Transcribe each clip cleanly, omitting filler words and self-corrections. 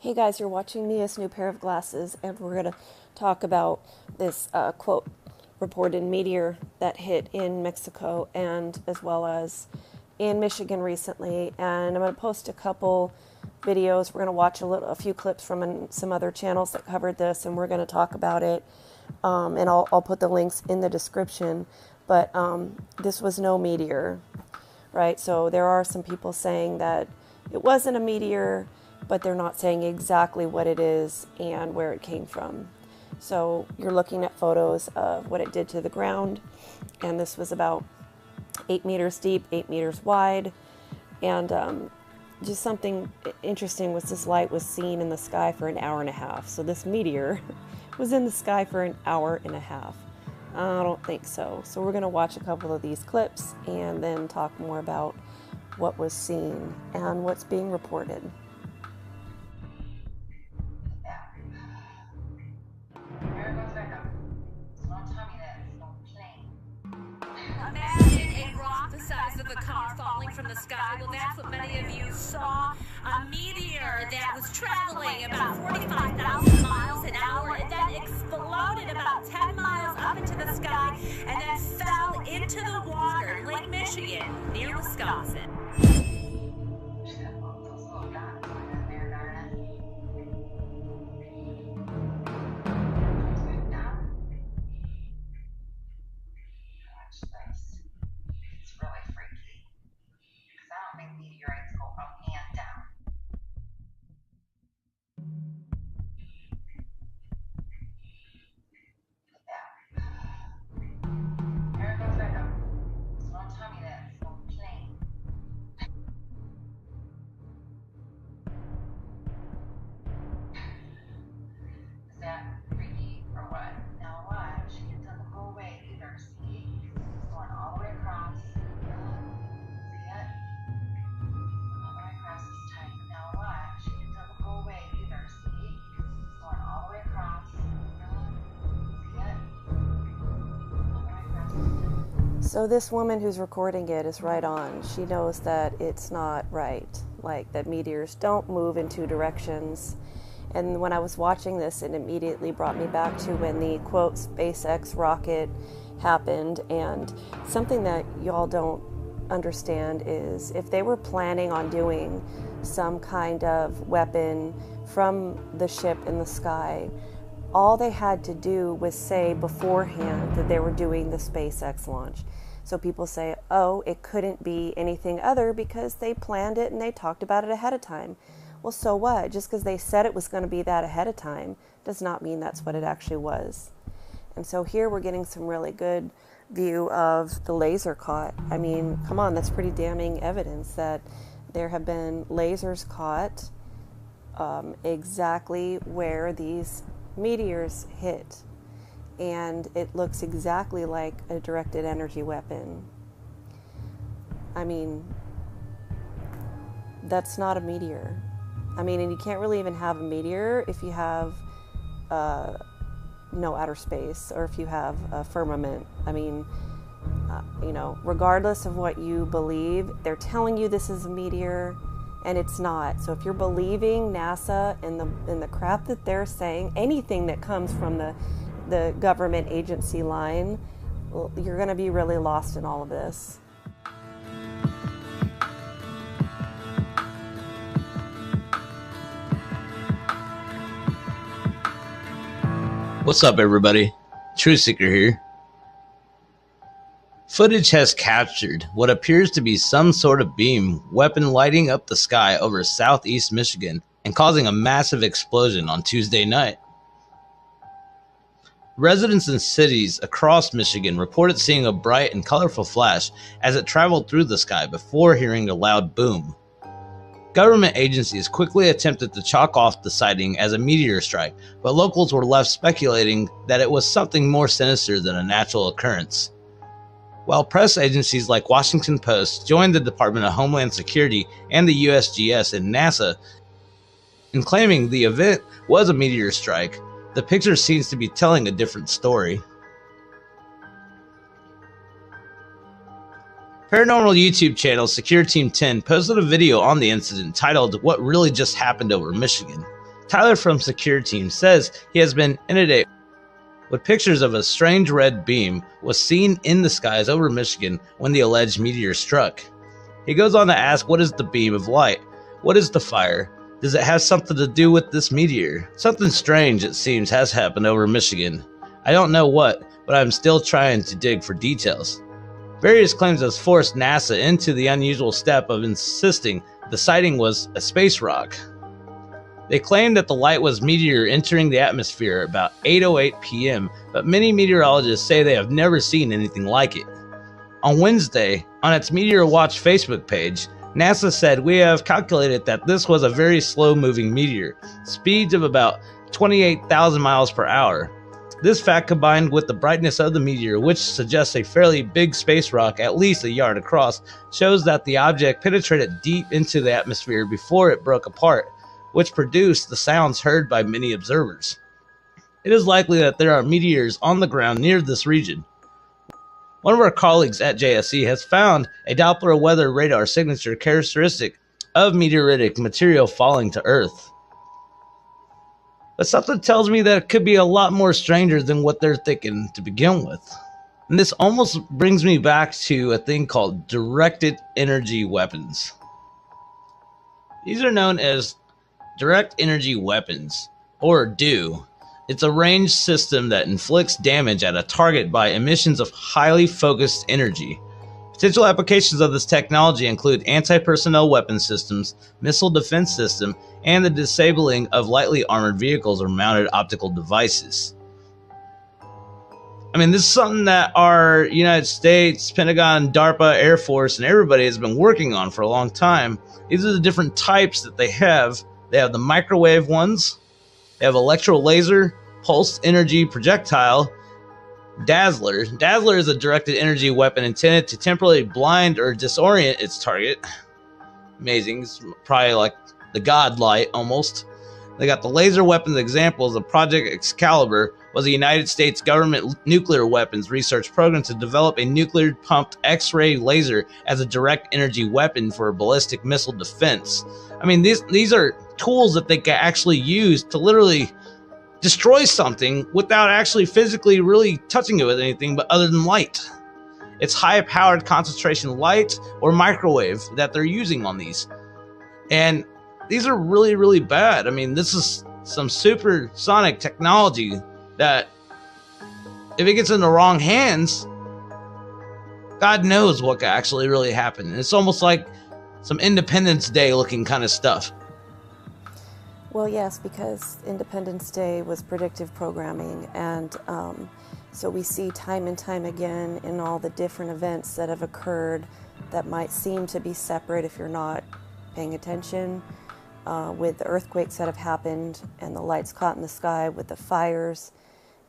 Hey guys, you're watching Mia's new pair of glasses, and we're going to talk about this quote reported meteor that hit in Mexico and as well as in Michigan recently. And I'm going to post a couple videos. We're going to watch a few clips from some other channels that covered this, and we're going to talk about it. And I'll put the links in the description. But this was no meteor, right? So there are some people saying that it wasn't a meteor, but they're not saying exactly what it is and where it came from. So you're looking at photos of what it did to the ground, and this was about 8 meters deep, 8 meters wide, and just something interesting was this light was seen in the sky for an hour and a half. So this meteor was in the sky for an hour and a half. I don't think so. So we're going to watch a couple of these clips and then talk more about what was seen and what's being reported. Imagine a rock the size of a car falling from the sky. Well, that's what many of you saw. A meteor that was traveling about 45,000 miles an hour. It then exploded about 10 miles up into the sky and then fell into the water, Lake Michigan, near Wisconsin. It's really freaky because I don't think meteorites go up and down. Look at that. There it goes back up. So don't tell me that it's no plane. Is that freaky or what? Now watch. It doesn't go away either. See? It's going all the way across. See it? All the way across this time. Now watch. It doesn't go away either. See? It's going all the way across. See it? All the way across this time. So this woman who's recording it is right on. She knows that it's not right, like that meteors don't move in two directions. And when I was watching this, it immediately brought me back to when the quote SpaceX rocket happened. And something that y'all don't understand is if they were planning on doing some kind of weapon from the ship in the sky, all they had to do was say beforehand that they were doing the SpaceX launch. So people say, oh, it couldn't be anything other because they planned it and they talked about it ahead of time. Well, so what? Just because they said it was going to be that ahead of time does not mean that's what it actually was. And so here we're getting some really good view of the laser caught. I mean, come on, that's pretty damning evidence that there have been lasers caught exactly where these meteors hit. And it looks exactly like a directed energy weapon. I mean, that's not a meteor. I mean, and you can't really even have a meteor if you have no outer space or if you have a firmament. I mean, you know, regardless of what you believe, they're telling you this is a meteor and it's not. So if you're believing NASA and the crap that they're saying, anything that comes from the government agency line, well, you're going to be really lost in all of this. What's up, everybody? Truth Seeker here. Footage has captured what appears to be some sort of beam weapon lighting up the sky over southeast Michigan and causing a massive explosion on Tuesday night. Residents in cities across Michigan reported seeing a bright and colorful flash as it traveled through the sky before hearing a loud boom. Government agencies quickly attempted to chalk off the sighting as a meteor strike, but locals were left speculating that it was something more sinister than a natural occurrence. While press agencies like Washington Post joined the Department of Homeland Security and the USGS and NASA in claiming the event was a meteor strike, the picture seems to be telling a different story. Paranormal YouTube channel Secure Team 10 posted a video on the incident titled "What Really Just Happened Over Michigan." Tyler from Secure Team says he has been inundated with pictures of a strange red beam was seen in the skies over Michigan when the alleged meteor struck. He goes on to ask, what is the beam of light? What is the fire? Does it have something to do with this meteor? Something strange, it seems, has happened over Michigan. I don't know what, but I'm still trying to dig for details. Various claims have forced NASA into the unusual step of insisting the sighting was a space rock. They claim that the light was meteor entering the atmosphere about 8:08 p.m., but many meteorologists say they have never seen anything like it. On Wednesday, on its Meteor Watch Facebook page, NASA said, "We have calculated that this was a very slow-moving meteor, speeds of about 28,000 miles per hour. This fact, combined with the brightness of the meteor, which suggests a fairly big space rock at least a yard across, shows that the object penetrated deep into the atmosphere before it broke apart, which produced the sounds heard by many observers. It is likely that there are meteors on the ground near this region." One of our colleagues at JSC has found a Doppler weather radar signature characteristic of meteoritic material falling to Earth. But something tells me that it could be a lot more stranger than what they're thinking to begin with. And this almost brings me back to a thing called directed energy weapons. These are known as direct energy weapons, or DEW. It's a ranged system that inflicts damage at a target by emissions of highly focused energy. Potential applications of this technology include anti-personnel weapon systems, missile defense system, and the disabling of lightly armored vehicles or mounted optical devices. I mean, this is something that our United States, Pentagon, DARPA, Air Force, and everybody has been working on for a long time. These are the different types that they have. They have the microwave ones. They have electro-laser, pulsed energy projectile, Dazzler. Dazzler is a directed energy weapon intended to temporarily blind or disorient its target. Amazing. It's probably like the God light almost. They got the laser weapons examples of Project Excalibur was a United States government nuclear weapons research program to develop a nuclear pumped X-ray laser as a direct energy weapon for ballistic missile defense. I mean, these are tools that they can actually use to literally destroy something without actually physically really touching it with anything but other than light. It's high-powered concentration light or microwave that they're using on these. And these are really, really bad. I mean, this is some supersonic technology that if it gets in the wrong hands, God knows what could actually really happen. It's almost like some Independence Day looking kind of stuff. Well, yes, because Independence Day was predictive programming, and so we see time and time again in all the different events that have occurred that might seem to be separate if you're not paying attention, with the earthquakes that have happened and the lights caught in the sky, with the fires,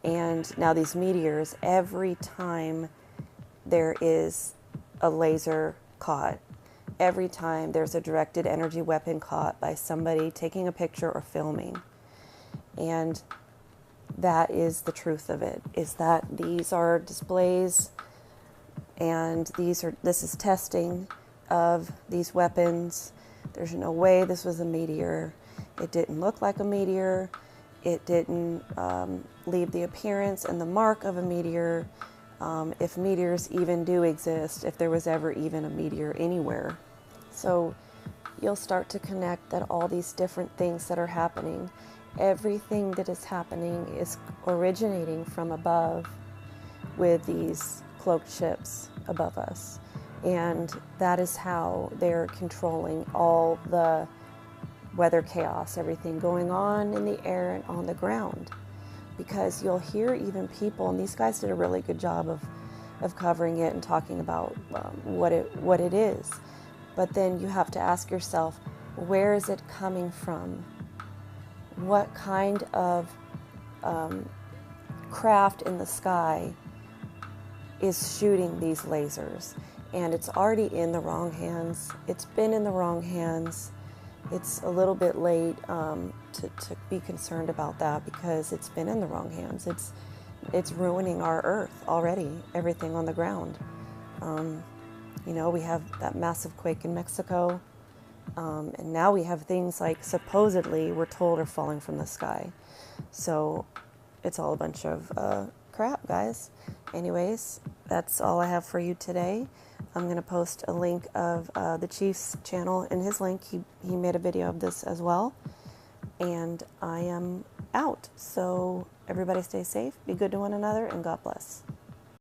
and now these meteors. Every time there is a laser caught, every time there's a directed energy weapon caught by somebody taking a picture or filming. And that is the truth of it, is that these are displays and this is testing of these weapons. There's no way this was a meteor. It didn't look like a meteor. It didn't leave the appearance and the mark of a meteor. If meteors even do exist, if there was ever even a meteor anywhere. So you'll start to connect that all these different things that are happening, everything that is happening is originating from above with these cloaked ships above us. And that is how they're controlling all the weather chaos, everything going on in the air and on the ground. Because you'll hear even people, and these guys did a really good job of covering it and talking about what it is. But then you have to ask yourself, where is it coming from? What kind of craft in the sky is shooting these lasers? And it's already in the wrong hands. It's been in the wrong hands. It's a little bit late to be concerned about that because it's been in the wrong hands. It's ruining our Earth already, everything on the ground. You know, we have that massive quake in Mexico. And now we have things like supposedly we're told are falling from the sky. So it's all a bunch of crap, guys. Anyways, that's all I have for you today. I'm going to post a link of the Chief's channel in his link. He made a video of this as well. And I am out. So everybody stay safe, be good to one another, and God bless.